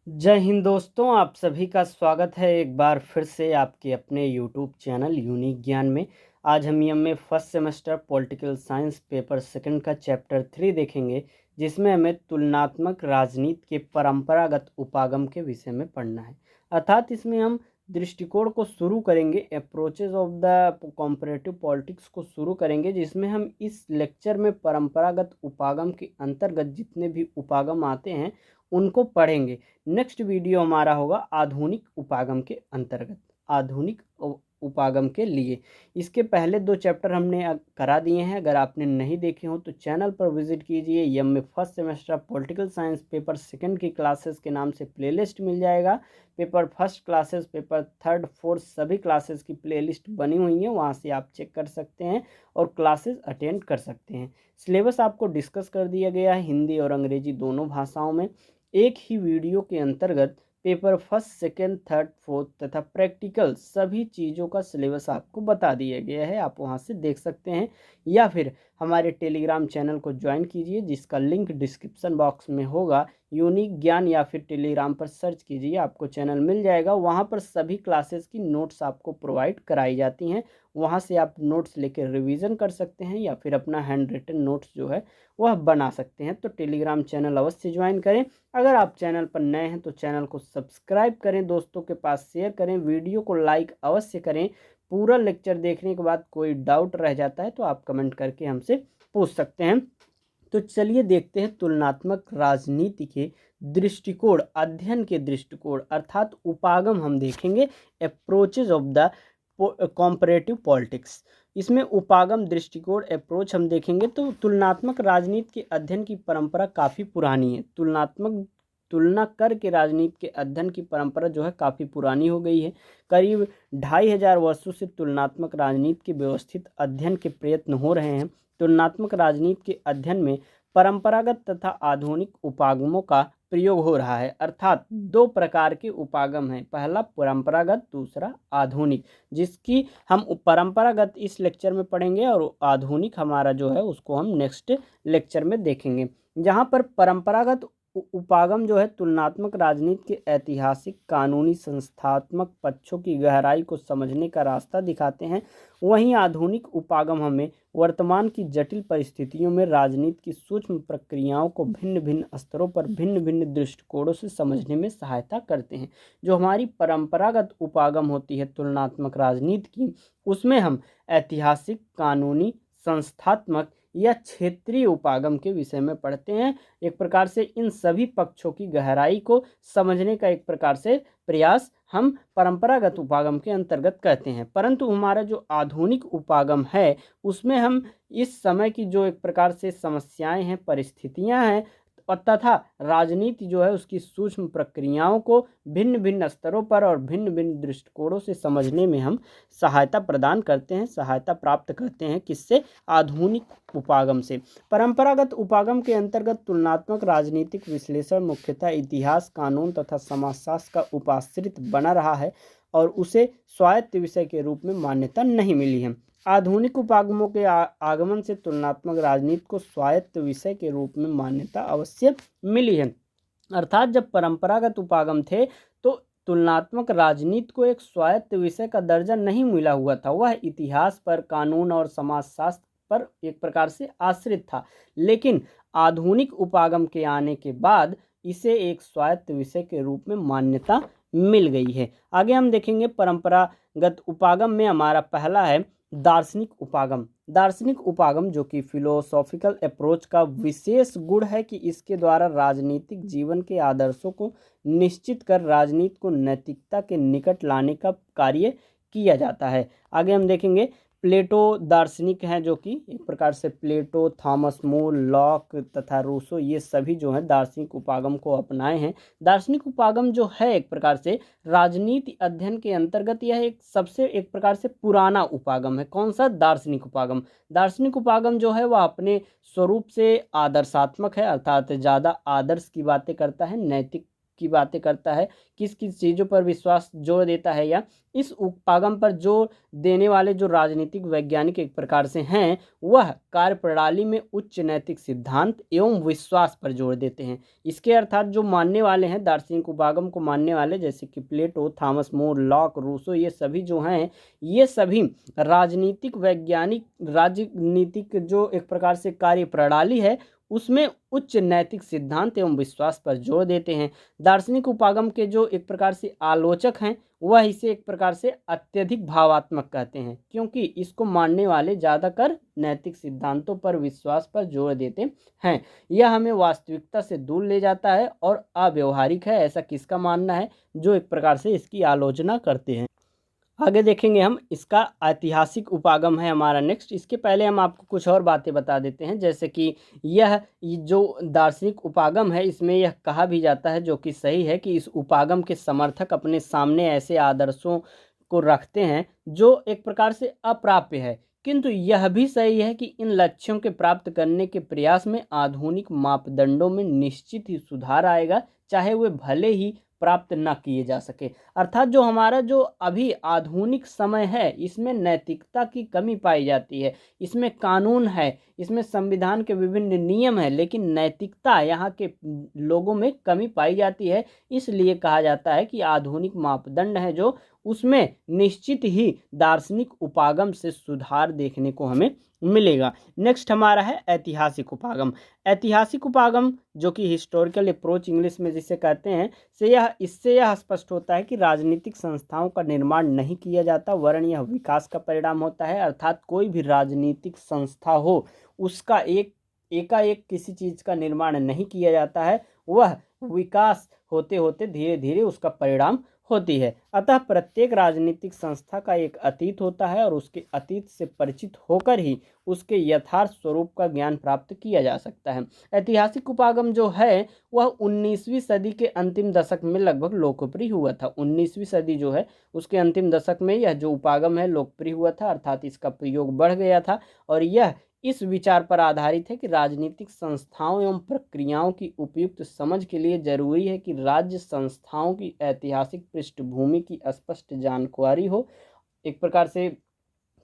जय हिंद दोस्तों, आप सभी का स्वागत है एक बार फिर से आपके अपने यूट्यूब चैनल यूनिक ज्ञान में। आज हम में first semester political science paper second का चैप्टर 3 देखेंगे, जिसमें हमें तुलनात्मक राजनीति के परंपरागत उपागम के विषय में पढ़ना है। अर्थात इसमें हम दृष्टिकोण को शुरू करेंगे, approaches of the comparative politics को शुरू करेंगे, जिसमें हम इस लेक्चर में परंपरागत उपागम के अंतर्गत जितने भी उपागम आते हैं उनको पढ़ेंगे। नेक्स्ट वीडियो हमारा होगा आधुनिक उपागम के अंतर्गत, आधुनिक उपागम के लिए। इसके पहले 2 चैप्टर हमने करा दिए हैं, अगर आपने नहीं देखे हो तो चैनल पर विजिट कीजिए। यम में first semester political science paper second की क्लासेस के नाम से प्लेलिस्ट मिल जाएगा। Paper first classes, paper third fourth सभी क्लासेस की प्लेलिस्ट बनी हुई है, वहाँ से आप चेक कर सकते हैं और क्लासेस अटेंड कर सकते हैं। सिलेबस आपको डिस्कस कर दिया गया है हिंदी और अंग्रेजी दोनों भाषाओं में। एक ही वीडियो के अंतर्गत paper first second third fourth तथा प्रैक्टिकल सभी चीज़ों का सिलेबस आपको बता दिया गया है, आप वहां से देख सकते हैं। या फिर हमारे टेलीग्राम चैनल को ज्वाइन कीजिए, जिसका लिंक डिस्क्रिप्शन बॉक्स में होगा। यूनिक ज्ञान या फिर टेलीग्राम पर सर्च कीजिए, आपको चैनल मिल जाएगा। वहाँ पर सभी क्लासेस की नोट्स आपको प्रोवाइड कराई जाती हैं, वहाँ से आप नोट्स लेकर रिवीजन कर सकते हैं या फिर अपना हैंड रिटन नोट्स जो है वह बना सकते हैं। तो टेलीग्राम चैनल अवश्य ज्वाइन करें। अगर आप चैनल पर नए हैं तो चैनल को सब्सक्राइब करें, दोस्तों के पास शेयर करें, वीडियो को लाइक अवश्य करें। पूरा लेक्चर देखने के बाद कोई डाउट रह जाता है तो आप कमेंट करके हमसे पूछ सकते हैं। तो चलिए देखते हैं तुलनात्मक राजनीति के दृष्टिकोण, अध्ययन के दृष्टिकोण अर्थात उपागम हम देखेंगे, approaches of the comparative politics. इसमें उपागम दृष्टिकोण अप्रोच हम देखेंगे। तो तुलनात्मक राजनीति के अध्ययन की परंपरा काफ़ी पुरानी है। तुलना करके राजनीति के अध्ययन की परंपरा जो है काफ़ी पुरानी हो गई है। करीब 2500 वर्षों से तुलनात्मक राजनीति के व्यवस्थित अध्ययन के प्रयत्न हो रहे हैं। तुलनात्मक राजनीति के अध्ययन में परंपरागत तथा आधुनिक उपागमों का प्रयोग हो रहा है। अर्थात 2 प्रकार के उपागम हैं, पहला परंपरागत, दूसरा आधुनिक। जिसकी हम परंपरागत इस लेक्चर में पढ़ेंगे और आधुनिक हमारा जो है उसको हम नेक्स्ट लेक्चर में देखेंगे। जहाँ पर परंपरागत उपागम जो है तुलनात्मक राजनीति के ऐतिहासिक, कानूनी, संस्थात्मक पक्षों की गहराई को समझने का रास्ता दिखाते हैं, वहीं आधुनिक उपागम हमें वर्तमान की जटिल परिस्थितियों में राजनीति की सूक्ष्म प्रक्रियाओं को भिन्न भिन्न स्तरों पर भिन्न भिन्न दृष्टिकोणों से समझने में सहायता करते हैं। जो हमारी परंपरागत उपागम होती है तुलनात्मक राजनीति की, उसमें हम ऐतिहासिक, कानूनी, संस्थात्मक या क्षेत्रीय उपागम के विषय में पढ़ते हैं। एक प्रकार से इन सभी पक्षों की गहराई को समझने का एक प्रकार से प्रयास हम परंपरागत उपागम के अंतर्गत कहते हैं। परंतु हमारा जो आधुनिक उपागम है उसमें हम इस समय की जो एक प्रकार से समस्याएं हैं, परिस्थितियां हैं और तथा राजनीति जो है उसकी सूक्ष्म प्रक्रियाओं को भिन्न भिन्न स्तरों पर और भिन्न भिन्न दृष्टिकोणों से समझने में हम सहायता प्रदान करते हैं, सहायता प्राप्त करते हैं। किससे? आधुनिक उपागम से। परंपरागत उपागम के अंतर्गत तुलनात्मक राजनीतिक विश्लेषण मुख्यतः इतिहास, कानून तथा समाजशास्त्र का उपाश्रित बना रहा है और उसे स्वायत्त विषय के रूप में मान्यता नहीं मिली है। आधुनिक उपागमों के आगमन से तुलनात्मक राजनीति को स्वायत्त विषय के रूप में मान्यता अवश्य मिली है। अर्थात जब परंपरागत उपागम थे तो तुलनात्मक राजनीति को एक स्वायत्त विषय का दर्जा नहीं मिला हुआ था, वह इतिहास पर, कानून और समाजशास्त्र पर एक प्रकार से आश्रित था। लेकिन आधुनिक उपागम के आने के बाद इसे एक स्वायत्त विषय के रूप में मान्यता मिल गई है। आगे हम देखेंगे परंपरागत उपागम में हमारा पहला है दार्शनिक उपागम। दार्शनिक उपागम जो कि फिलोसॉफिकल अप्रोच का विशेष गुण है कि इसके द्वारा राजनीतिक जीवन के आदर्शों को निश्चित कर राजनीति को नैतिकता के निकट लाने का कार्य किया जाता है। आगे हम देखेंगे प्लेटो दार्शनिक हैं, जो कि एक प्रकार से प्लेटो, थॉमस मोर, लॉक तथा रूसो, ये सभी जो हैं दार्शनिक उपागम को अपनाए हैं। दार्शनिक उपागम जो है एक प्रकार से राजनीति अध्ययन के अंतर्गत यह एक सबसे एक प्रकार से पुराना उपागम है। कौन सा? दार्शनिक उपागम। दार्शनिक उपागम जो है वह अपने स्वरूप से आदर्शात्मक है, अर्थात ज़्यादा आदर्श की बातें करता है, नैतिक की बातें करता है, किस किस चीज़ों पर विश्वास जोर देता है, या इस उपागम पर जोर देने वाले जो राजनीतिक वैज्ञानिक एक प्रकार से हैं, वह कार्यप्रणाली में उच्च नैतिक सिद्धांत एवं विश्वास पर जोर देते हैं। इसके अर्थात जो मानने वाले हैं, दार्शनिक उपागम को मानने वाले, जैसे कि प्लेटो, थॉमस मोर, लॉक, रूसो, ये सभी जो हैं, ये सभी राजनीतिक वैज्ञानिक, राजनीतिक जो एक प्रकार से कार्यप्रणाली है, उसमें उच्च नैतिक सिद्धांत एवं विश्वास पर जोर देते हैं। दार्शनिक उपागम के जो एक प्रकार से आलोचक हैं, वह इसे एक प्रकार से अत्यधिक भावात्मक कहते हैं, क्योंकि इसको मानने वाले ज़्यादातर नैतिक सिद्धांतों पर, विश्वास पर जोर देते हैं। यह हमें वास्तविकता से दूर ले जाता है और अव्यवहारिक है, ऐसा किसका मानना है, जो एक प्रकार से इसकी आलोचना करते हैं। आगे देखेंगे हम, इसका ऐतिहासिक उपागम है हमारा नेक्स्ट। इसके पहले हम आपको कुछ और बातें बता देते हैं, जैसे कि यह जो दार्शनिक उपागम है, इसमें यह कहा भी जाता है, जो कि सही है, कि इस उपागम के समर्थक अपने सामने ऐसे आदर्शों को रखते हैं जो एक प्रकार से अप्राप्य है, किंतु यह भी सही है कि इन लक्ष्यों के प्राप्त करने के प्रयास में आधुनिक मापदंडों में निश्चित ही सुधार आएगा, चाहे वे भले ही प्राप्त न किए जा सके। अर्थात जो हमारा जो अभी आधुनिक समय है, इसमें नैतिकता की कमी पाई जाती है। इसमें कानून है, इसमें संविधान के विभिन्न नियम हैं, लेकिन नैतिकता यहाँ के लोगों में कमी पाई जाती है। इसलिए कहा जाता है कि आधुनिक मापदंड है जो, उसमें निश्चित ही दार्शनिक उपागम से सुधार देखने को हमें मिलेगा। नेक्स्ट हमारा है ऐतिहासिक उपागम। ऐतिहासिक उपागम, जो कि हिस्टोरिकल अप्रोच इंग्लिश में जिसे कहते हैं, इससे यह स्पष्ट होता है कि राजनीतिक संस्थाओं का निर्माण नहीं किया जाता, वरन यह विकास का परिणाम होता है। अर्थात कोई भी राजनीतिक संस्था हो, उसका एकाएक किसी चीज़ का निर्माण नहीं किया जाता है, वह विकास होते होते धीरे धीरे उसका परिणाम होती है। अतः प्रत्येक राजनीतिक संस्था का एक अतीत होता है, और उसके अतीत से परिचित होकर ही उसके यथार्थ स्वरूप का ज्ञान प्राप्त किया जा सकता है। ऐतिहासिक उपागम जो है, वह 19वीं सदी के अंतिम दशक में लगभग लोकप्रिय हुआ था। 19वीं सदी जो है, उसके अंतिम दशक में यह जो उपागम है लोकप्रिय हुआ था, अर्थात इसका प्रयोग बढ़ गया था। और यह इस विचार पर आधारित है कि राजनीतिक संस्थाओं एवं प्रक्रियाओं की उपयुक्त समझ के लिए जरूरी है कि राज्य संस्थाओं की ऐतिहासिक पृष्ठभूमि की स्पष्ट जानकारी हो। एक प्रकार से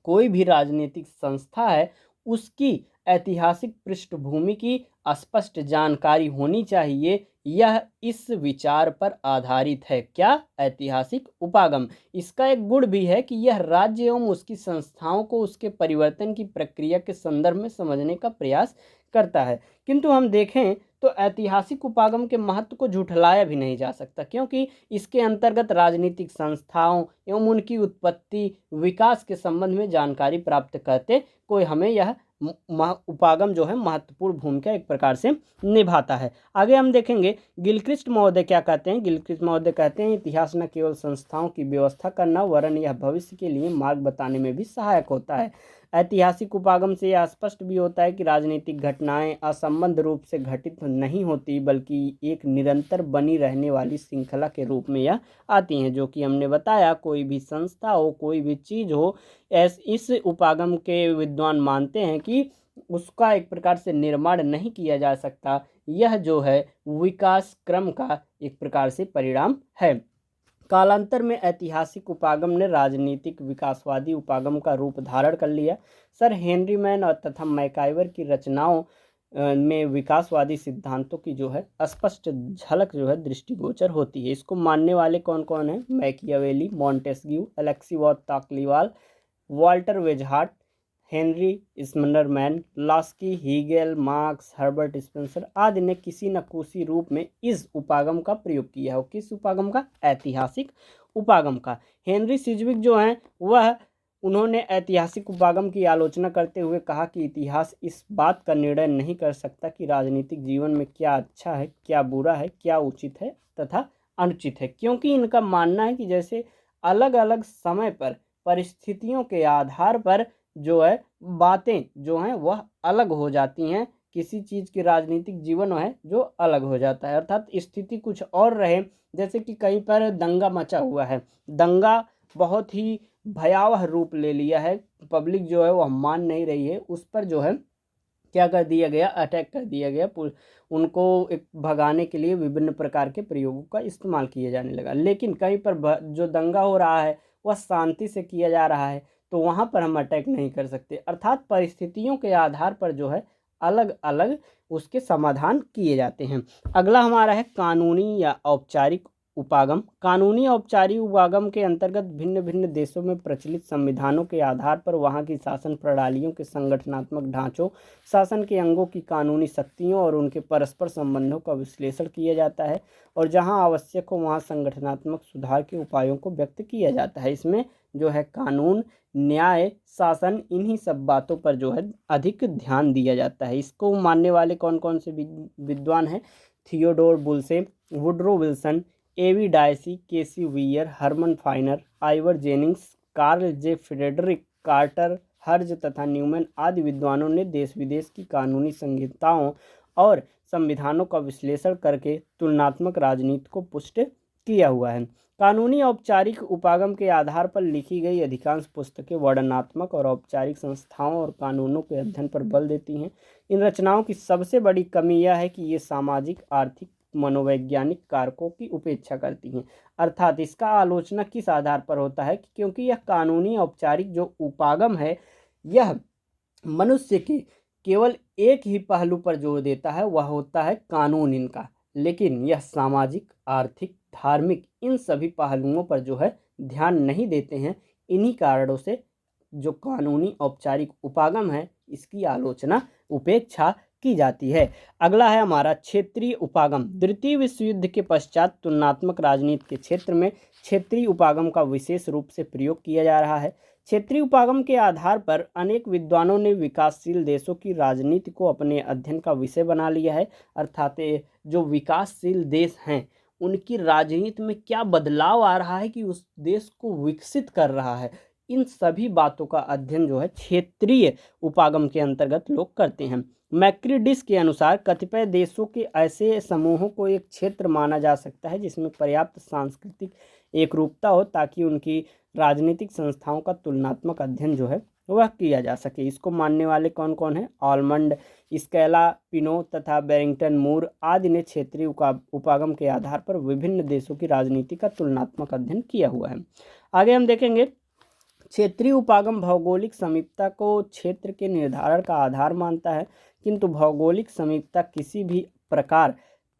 कोई भी राजनीतिक संस्था है, उसकी ऐतिहासिक पृष्ठभूमि की स्पष्ट जानकारी होनी चाहिए। यह इस विचार पर आधारित है, क्या? ऐतिहासिक उपागम। इसका एक गुण भी है कि यह राज्य एवं उसकी संस्थाओं को उसके परिवर्तन की प्रक्रिया के संदर्भ में समझने का प्रयास करता है। किंतु हम देखें तो ऐतिहासिक उपागम के महत्व को झुठलाया भी नहीं जा सकता, क्योंकि इसके अंतर्गत राजनीतिक संस्थाओं एवं उनकी उत्पत्ति, विकास के संबंध में जानकारी प्राप्त करते कोई हमें यह उपागम जो है महत्वपूर्ण भूमिका एक प्रकार से निभाता है। आगे हम देखेंगे गिलक्रिस्ट महोदय क्या कहते हैं। गिलक्रिस्ट महोदय कहते हैं, इतिहास न केवल संस्थाओं की व्यवस्था करना, वरन यह भविष्य के लिए मार्ग बताने में भी सहायक होता है। ऐतिहासिक उपागम से यह स्पष्ट भी होता है कि राजनीतिक घटनाएं असंबद्ध रूप से घटित नहीं होती, बल्कि एक निरंतर बनी रहने वाली श्रृंखला के रूप में यह आती हैं। जो कि हमने बताया, कोई भी संस्था हो, कोई भी चीज़ हो, इस उपागम के विद्वान मानते हैं कि उसका एक प्रकार से निर्माण नहीं किया जा सकता। यह जो है विकास क्रम का एक प्रकार से परिणाम है। कालांतर में ऐतिहासिक उपागम ने राजनीतिक विकासवादी उपागम का रूप धारण कर लिया। सर हेनरी मैन और तथा मैकाइवर की रचनाओं में विकासवादी सिद्धांतों की जो है स्पष्ट झलक जो है दृष्टिगोचर होती है। इसको मानने वाले कौन कौन हैं? मैकियावेली, मॉन्टेस्क्यू, अलेक्सी वॉट ताकलीवाल, वॉल्टर वेजहार्ट, Henry Sumner Maine, Laski, Hegel, Marx, Herbert Spencer आदि ने किसी न किसी रूप में इस उपागम का प्रयोग किया है। किस उपागम का? ऐतिहासिक उपागम का। हेनरी सिजविक जो हैं, वह उन्होंने ऐतिहासिक उपागम की आलोचना करते हुए कहा कि इतिहास इस बात का निर्णय नहीं कर सकता कि राजनीतिक जीवन में क्या अच्छा है, क्या बुरा है, क्या उचित है तथा अनुचित है, क्योंकि इनका मानना है कि जैसे अलग अलग समय पर परिस्थितियों के आधार पर जो है बातें जो हैं वह अलग हो जाती हैं। किसी चीज़ की राजनीतिक जीवन है जो अलग हो जाता है, अर्थात स्थिति कुछ और रहे, जैसे कि कहीं पर दंगा मचा हुआ है, दंगा बहुत ही भयावह रूप ले लिया है, पब्लिक जो है वह मान नहीं रही है, उस पर जो है क्या कर दिया गया, अटैक कर दिया गया। उनको एक भगाने के लिए विभिन्न प्रकार के प्रयोगों का इस्तेमाल किया जाने लगा। लेकिन कहीं पर जो दंगा हो रहा है वह शांति से किया जा रहा है, तो वहाँ पर हम अटैक नहीं कर सकते। अर्थात परिस्थितियों के आधार पर जो है अलग अलग उसके समाधान किए जाते हैं। अगला हमारा है कानूनी या औपचारिक उपागम। कानूनी औपचारिक उपागम के अंतर्गत भिन्न भिन्न देशों में प्रचलित संविधानों के आधार पर वहाँ की शासन प्रणालियों के संगठनात्मक ढांचों, शासन के अंगों की कानूनी शक्तियों और उनके परस्पर संबंधों का विश्लेषण किया जाता है, और जहां आवश्यक हो वहां संगठनात्मक सुधार के उपायों को व्यक्त किया जाता है। इसमें जो है कानून, न्याय, शासन, इन्हीं सब बातों पर जो है अधिक ध्यान दिया जाता है। इसको मानने वाले कौन कौन से विद्वान हैं? Theodore Woolsey, Woodrow Wilson, AV Dicey, KC Wheare, Herman Finer, Ivor Jennings, Carl J Friedrich Carter, Herz तथा न्यूमैन आदि विद्वानों ने देश विदेश की कानूनी संहिताओं और संविधानों का विश्लेषण करके तुलनात्मक राजनीति को पुष्ट किया हुआ है। कानूनी औपचारिक उपागम के आधार पर लिखी गई अधिकांश पुस्तकें वर्णनात्मक और औपचारिक संस्थाओं और कानूनों के अध्ययन पर बल देती हैं। इन रचनाओं की सबसे बड़ी कमी यह है कि ये सामाजिक, आर्थिक, मनोवैज्ञानिक कारकों की उपेक्षा करती हैं। अर्थात इसका आलोचना किस आधार पर होता है? क्योंकि यह कानूनी औपचारिक जो उपागम है यह मनुष्य के केवल एक ही पहलू पर जोर देता है, वह होता है कानून इनका, लेकिन यह सामाजिक, आर्थिक, धार्मिक इन सभी पहलुओं पर जो है ध्यान नहीं देते हैं। इन्हीं कारणों से जो कानूनी औपचारिक उपागम है इसकी आलोचना, उपेक्षा की जाती है। अगला है हमारा क्षेत्रीय उपागम। द्वितीय विश्व युद्ध के पश्चात तुलनात्मक राजनीति के क्षेत्र में क्षेत्रीय उपागम का विशेष रूप से प्रयोग किया जा रहा है। क्षेत्रीय उपागम के आधार पर अनेक विद्वानों ने विकासशील देशों की राजनीति को अपने अध्ययन का विषय बना लिया है। अर्थात जो विकासशील देश हैं उनकी राजनीति में क्या बदलाव आ रहा है कि उस देश को विकसित कर रहा है, इन सभी बातों का अध्ययन जो है क्षेत्रीय उपागम के अंतर्गत लोग करते हैं। मैक्रिडिस के अनुसार कतिपय देशों के ऐसे समूहों को एक क्षेत्र माना जा सकता है जिसमें पर्याप्त सांस्कृतिक एकरूपता हो ताकि उनकी राजनीतिक संस्थाओं का तुलनात्मक अध्ययन जो है वह किया जा सके। इसको मानने वाले कौन कौन हैं? आलमंड, स्कैला, पिनो तथा बैरिंगटन मूर आदि ने क्षेत्रीय उपागम के आधार पर विभिन्न देशों की राजनीति का तुलनात्मक अध्ययन किया हुआ है। आगे हम देखेंगे क्षेत्रीय उपागम भौगोलिक समीपता को क्षेत्र के निर्धारण का आधार मानता है, किंतु भौगोलिक समीपता किसी भी प्रकार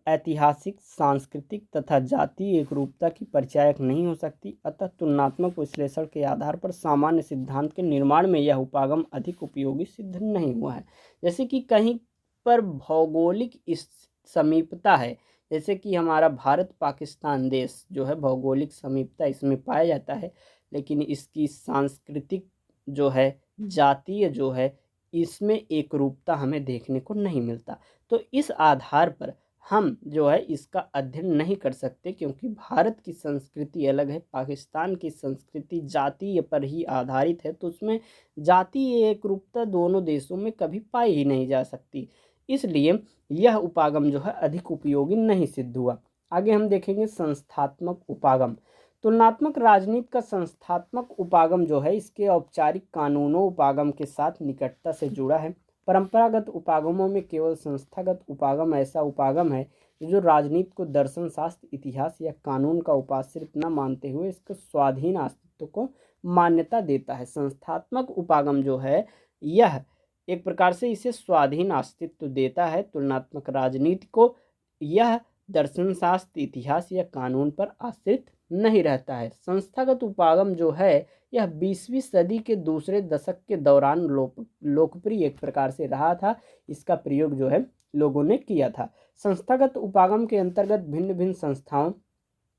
ऐतिहासिक, सांस्कृतिक तथा जातीय एकरूपता की परिचायक नहीं हो सकती। अतः तुलनात्मक विश्लेषण के आधार पर सामान्य सिद्धांत के निर्माण में यह उपागम अधिक उपयोगी सिद्ध नहीं हुआ है। जैसे कि कहीं पर भौगोलिक इस समीपता है, जैसे कि हमारा भारत पाकिस्तान देश जो है भौगोलिक समीपता इसमें पाया जाता है, लेकिन इसकी सांस्कृतिक जो है, जातीय जो है, इसमें एकरूपता हमें देखने को नहीं मिलता। तो इस आधार पर हम जो है इसका अध्ययन नहीं कर सकते, क्योंकि भारत की संस्कृति अलग है, पाकिस्तान की संस्कृति जातीय पर ही आधारित है, तो उसमें जातीय एकरूपता दोनों देशों में कभी पाई ही नहीं जा सकती। इसलिए यह उपागम जो है अधिक उपयोगी नहीं सिद्ध हुआ। आगे हम देखेंगे संस्थात्मक उपागम। तुलनात्मक राजनीति का संस्थात्मक उपागम जो है इसके औपचारिक कानूनों उपागम के साथ निकटता से जुड़ा है। परंपरागत उपागमों में केवल संस्थागत उपागम ऐसा उपागम है जो राजनीति को दर्शन शास्त्र, इतिहास या कानून का उपाश्रित न मानते हुए इसके स्वाधीन अस्तित्व को मान्यता देता है। संस्थात्मक उपागम जो है यह एक प्रकार से इसे स्वाधीन अस्तित्व देता है। तुलनात्मक राजनीति को यह दर्शन शास्त्र, इतिहास या कानून पर आश्रित नहीं रहता है। संस्थागत उपागम जो है यह 20वीं सदी के दूसरे दशक के दौरान लोकप्रिय एक प्रकार से रहा था। इसका प्रयोग जो है लोगों ने किया था। संस्थागत उपागम के अंतर्गत भिन्न भिन्न संस्थाओं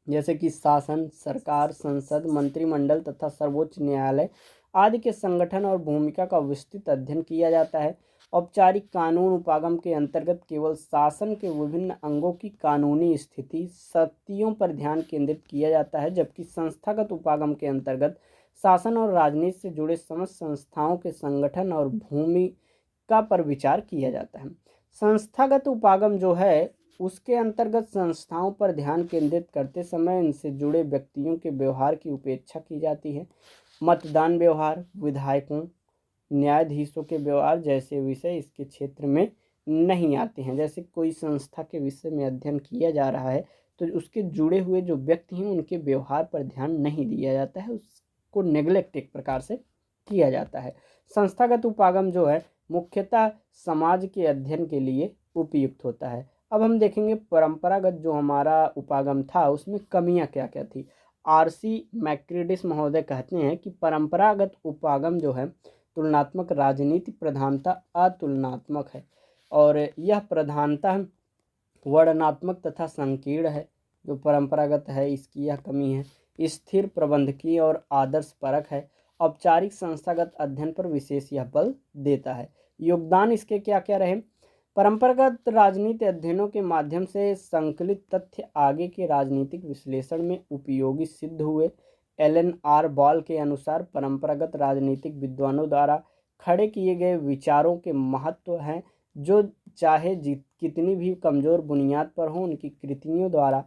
जैसे कि शासन, सरकार, संसद, मंत्रिमंडल तथा सर्वोच्च न्यायालय आदि के संगठन और भूमिका का विस्तृत अध्ययन किया जाता है। औपचारिक कानून उपागम के अंतर्गत केवल शासन के विभिन्न अंगों की कानूनी स्थिति, शक्तियों पर ध्यान केंद्रित किया जाता है, जबकि संस्थागत उपागम के अंतर्गत शासन और राजनीति से जुड़े समस्त संस्थाओं के संगठन और भूमिका पर विचार किया जाता है। संस्थागत उपागम जो है उसके अंतर्गत संस्थाओं पर ध्यान केंद्रित करते समय इनसे जुड़े व्यक्तियों के व्यवहार की उपेक्षा की जाती है। मतदान व्यवहार, विधायकों, न्यायाधीशों के व्यवहार जैसे विषय इसके क्षेत्र में नहीं आते हैं। जैसे कोई संस्था के विषय में अध्ययन किया जा रहा है तो उसके जुड़े हुए जो व्यक्ति हैं उनके व्यवहार पर ध्यान नहीं दिया जाता है, उसको नेग्लेक्ट एक प्रकार से किया जाता है। संस्थागत उपागम जो है मुख्यतः समाज के अध्ययन के लिए उपयुक्त होता है। अब हम देखेंगे परंपरागत जो हमारा उपागम था उसमें कमियां क्या क्या थी। आरसी मैक्रिडिस महोदय कहते हैं कि परंपरागत उपागम जो है तुलनात्मक राजनीति प्रधानता अतुलनात्मक है और यह प्रधानता वर्णनात्मक तथा संकीर्ण है। जो परंपरागत है इसकी यह कमी है। स्थिर प्रबंधकीय और आदर्श परक है। औपचारिक संस्थागत अध्ययन पर विशेष यह बल देता है। योगदान इसके क्या क्या रहे। परंपरागत राजनीति अध्ययनों के माध्यम से संकलित तथ्य आगे के राजनीतिक विश्लेषण में उपयोगी सिद्ध हुए। एलन आर बॉल के अनुसार परंपरागत राजनीतिक विद्वानों द्वारा खड़े किए गए विचारों के महत्व हैं जो चाहे कितनी भी कमजोर बुनियाद पर हो, उनकी कृतियों द्वारा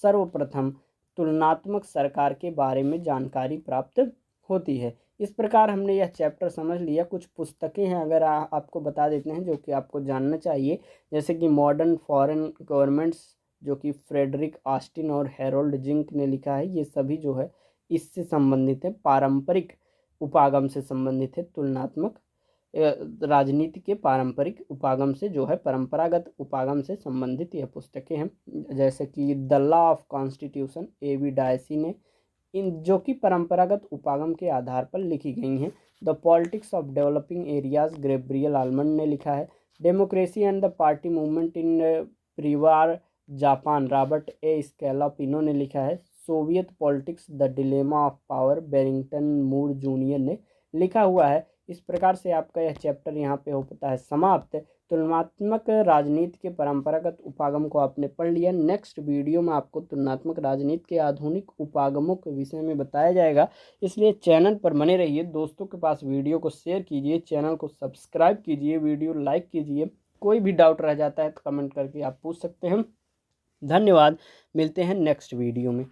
सर्वप्रथम तुलनात्मक सरकार के बारे में जानकारी प्राप्त होती है। इस प्रकार हमने यह चैप्टर समझ लिया। कुछ पुस्तकें हैं अगर आपको बता देते हैं जो कि आपको जानना चाहिए, जैसे कि मॉडर्न फॉरेन गवर्नमेंट्स जो कि फ्रेडरिक ऑस्टिन और हैरोल्ड जिंक ने लिखा है। ये सभी जो है इससे संबंधित है, पारंपरिक उपागम से संबंधित है। तुलनात्मक राजनीति के पारंपरिक उपागम से जो है परंपरागत उपागम से संबंधित यह पुस्तकें हैं। जैसे कि the law of constitution A.V. Dicey ने इन जो कि परंपरागत उपागम के आधार पर लिखी गई हैं। The politics of developing areas Gabriel Almond ने लिखा है। Democracy and the party movement in prewar Japan Robert A Scalapino ने लिखा है। Soviet politics the dilemma of power Barrington Moore junior ने लिखा हुआ है। इस प्रकार से आपका यह चैप्टर यहाँ पे होता है समाप्त। तुलनात्मक राजनीति के परंपरागत उपागम को आपने पढ़ लिया। नेक्स्ट वीडियो में आपको तुलनात्मक राजनीति के आधुनिक उपागमों के विषय में बताया जाएगा, इसलिए चैनल पर बने रहिए। दोस्तों के पास वीडियो को शेयर कीजिए, चैनल को सब्सक्राइब कीजिए, वीडियो लाइक कीजिए। कोई भी डाउट रह जाता है तो कमेंट करके आप पूछ सकते हैं। धन्यवाद, मिलते हैं नेक्स्ट वीडियो में।